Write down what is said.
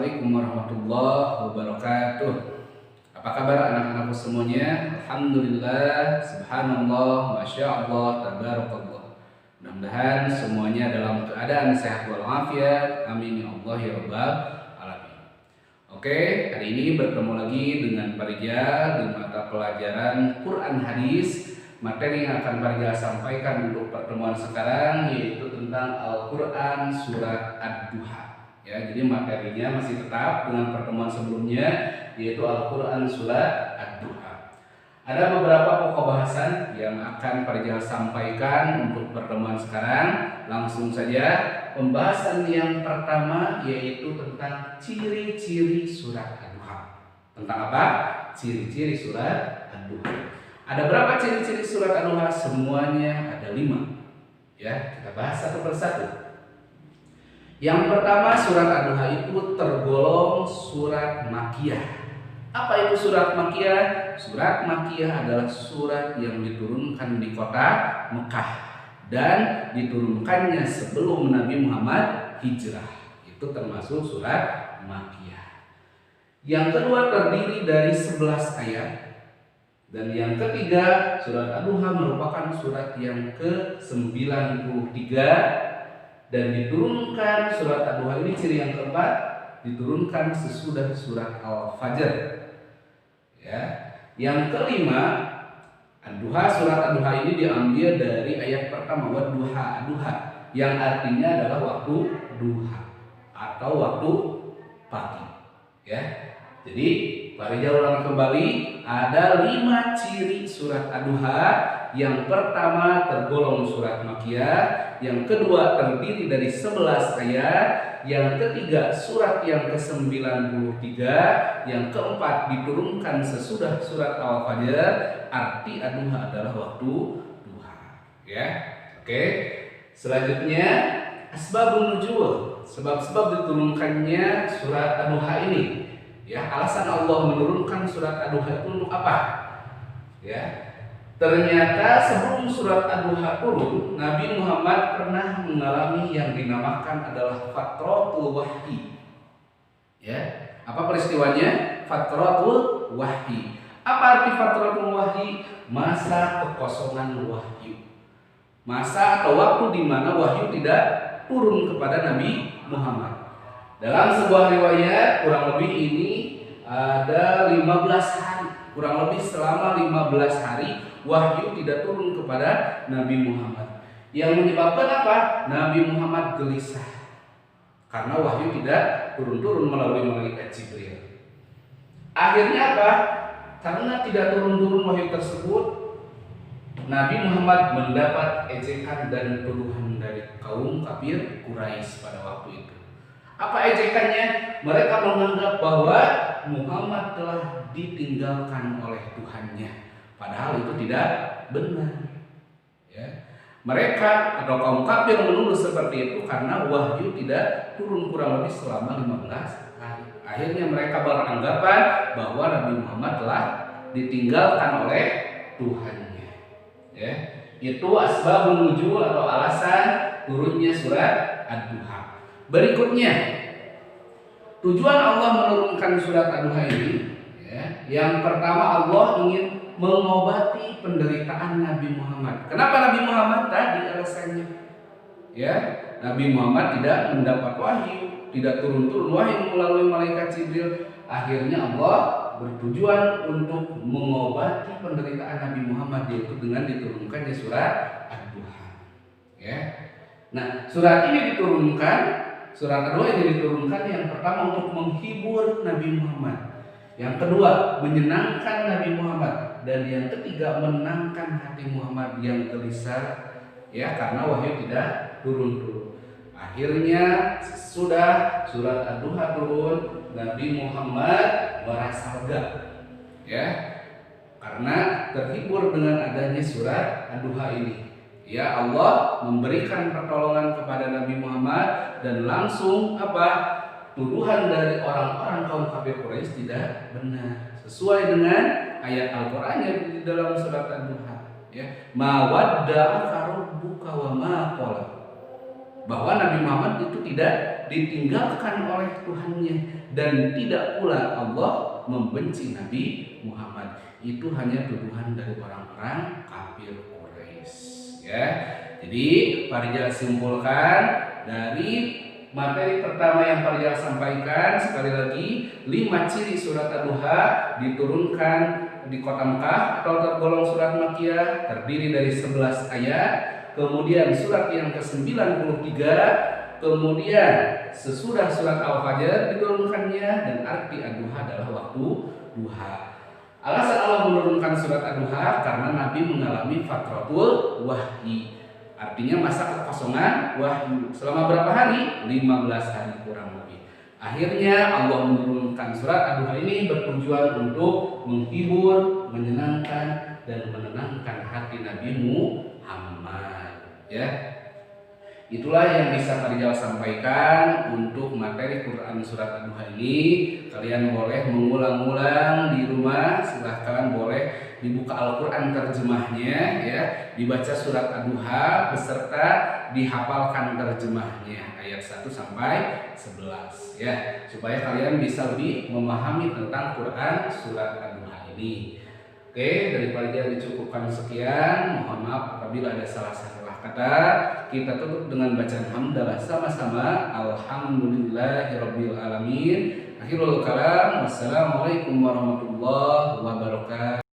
Assalamualaikum warahmatullahi wabarakatuh. Apa kabar anak-anakku semuanya? Alhamdulillah, subhanallah, masya Allah, tabarakallah. Mudah-mudahan semuanya dalam keadaan sehat walafiat. Amin ya Allah ya rabbal alamin. Oke, hari ini bertemu lagi dengan Parijal di mata pelajaran Quran Hadis. Materi yang akan Parijal sampaikan untuk pertemuan sekarang yaitu tentang Al-Quran Surat Ad-Duha. Ya, jadi materinya masih tetap dengan pertemuan sebelumnya yaitu Al-Quran Surat Ad-Duha. Ada beberapa pokok bahasan yang akan Parijal sampaikan untuk pertemuan sekarang. Langsung saja, pembahasan yang pertama yaitu tentang ciri-ciri surat Ad-Duha. Tentang apa? Ciri-ciri surat Ad-Duha. Ada berapa ciri-ciri surat Ad-Duha? Semuanya ada 5. Ya, kita bahas satu persatu. Yang pertama, surat Ad-Duha itu tergolong surat Makkiyah. Apa itu surat Makkiyah? Surat Makkiyah adalah surat yang diturunkan di kota Mekah dan diturunkannya sebelum Nabi Muhammad hijrah. Itu termasuk surat Makkiyah. Yang kedua, terdiri dari 11 ayat. Dan yang ketiga, surat Ad-Duha merupakan surat yang ke-93 dan diturunkan. Surat Ad-Duha ini ciri yang keempat, diturunkan sesudah surat Al-Fajr. Ya. Yang kelima, Ad-Duha, surat Ad-Duha ini diambil dari ayat pertama, Wad-Duha, Ad-Duha, yang artinya adalah waktu duha atau waktu pagi. Ya. Jadi Parijal ulang kembali, ada 5 ciri surat Ad-Duha. Yang pertama tergolong surat Makkiyah, yang kedua terdiri dari 11 ayat, yang ketiga surat yang ke-93, yang keempat diturunkan sesudah surat Al-Fajr. Arti Ad-Duha adalah waktu duha. Ya, oke. Selanjutnya asbabun nuzul, sebab-sebab diturunkannya surat Ad-Duha ini. Ya, alasan Allah menurunkan surat Ad-Duha itu untuk apa? Ya. Ternyata sebelum surat Ad-Duha turun, Nabi Muhammad pernah mengalami yang dinamakan adalah fatratul wahyi. Ya, apa peristiwanya? Fatratul wahyi. Apa arti fatratul wahyi? Masa kekosongan wahyu. Masa atau waktu di mana wahyu tidak turun kepada Nabi Muhammad. Dalam sebuah riwayat kurang lebih ini ada 15 hari. Kurang lebih selama 15 hari wahyu tidak turun kepada Nabi Muhammad. Yang menyebabkan apa? Nabi Muhammad gelisah karena wahyu tidak turun-turun melalui malaikat Jibril. Akhirnya apa? Karena tidak turun-turun wahyu tersebut, Nabi Muhammad mendapat ejekan dan tuduhan dari kaum kafir Quraisy pada waktu itu. Apa ejekannya? Mereka menganggap bahwa Muhammad telah ditinggalkan oleh Tuhannya. Padahal itu tidak benar. Ya. Mereka atau kaum kafir menuduh seperti itu karena wahyu tidak turun kurang lebih selama 15 hari. Akhirnya mereka beranggapan bahwa Nabi Muhammad telah ditinggalkan oleh Tuhannya. Ya. Itu asbabun nuzul atau alasan turunnya surat Ad-Duha. Berikutnya, tujuan Allah menurunkan surat Ad-Duha ini, ya, yang pertama Allah ingin mengobati penderitaan Nabi Muhammad. Kenapa Nabi Muhammad? Tadi alasannya, ya, Nabi Muhammad tidak mendapat wahyu, tidak turun-turun wahyu melalui malaikat Jibril. Akhirnya Allah bertujuan untuk mengobati penderitaan Nabi Muhammad, yaitu dengan diturunkannya surat Ad-Duha. Ya. Nah, surat ini diturunkan. Surat Ad-Duha ini diturunkan yang pertama untuk menghibur Nabi Muhammad, yang kedua menyenangkan Nabi Muhammad, dan yang ketiga menenangkan hati Muhammad yang gelisah, ya, karena wahyu tidak turun-turun. Akhirnya sesudah surat Ad-Duha turun, Nabi Muhammad merasa lega, ya, karena terhibur dengan adanya surat Ad-Duha ini. Ya, Allah memberikan pertolongan kepada Nabi Muhammad dan langsung apa? Tuduhan dari orang-orang kaum kafir Quraisy tidak benar, sesuai dengan ayat Al-Qur'an yang di dalam surat Ad-Duha. Ya, ma wadda'aka rabbuka wa ma qala. Bahwa Nabi Muhammad itu tidak ditinggalkan oleh Tuhannya, dan tidak pula Allah membenci Nabi Muhammad. Itu hanya tuduhan dari orang-orang kafir Quraisy, ya. Jadi Farijal simpulkan dari materi pertama yang Farijal sampaikan, sekali lagi 5 ciri surat Ad-Duha diturunkan di kota Mekah atau tergolong surat Makkiyah, terdiri dari 11 ayat. Kemudian surat yang ke-93, kemudian sesudah surat Al-Fajr diturunkannya, dan arti Ad-Duha adalah waktu duha. Alasan Allah menurunkan surat Ad-Duha karena Nabi mengalami fatratul wahyi, artinya masa kekosongan wahyu. Selama berapa hari? 15 hari kurang lebih. Akhirnya Allah menurunkan surat Ad-Duha ini bertujuan untuk menghibur, menyenangkan, dan menenangkan hati Nabi Muhammad, ya. Itulah yang bisa Farijal sampaikan untuk materi Quran surat Ad-Duha ini. Kalian boleh mengulang-ulang di rumah, silahkan boleh dibuka Al-Quran terjemahnya, ya, dibaca surat Ad-Duha beserta dihafalkan terjemahnya ayat 1 sampai 11, ya, supaya kalian bisa lebih memahami tentang Quran surat Ad-Duha ini. Oke, dari Farijal dicukupkan sekian. Mohon maaf apabila ada salah-salah kata. Kita tutup dengan bacaan hamdalah sama-sama. Alhamdulillahirabbil alamin. Akhirul kalam. Wassalamualaikum warahmatullahi wabarakatuh.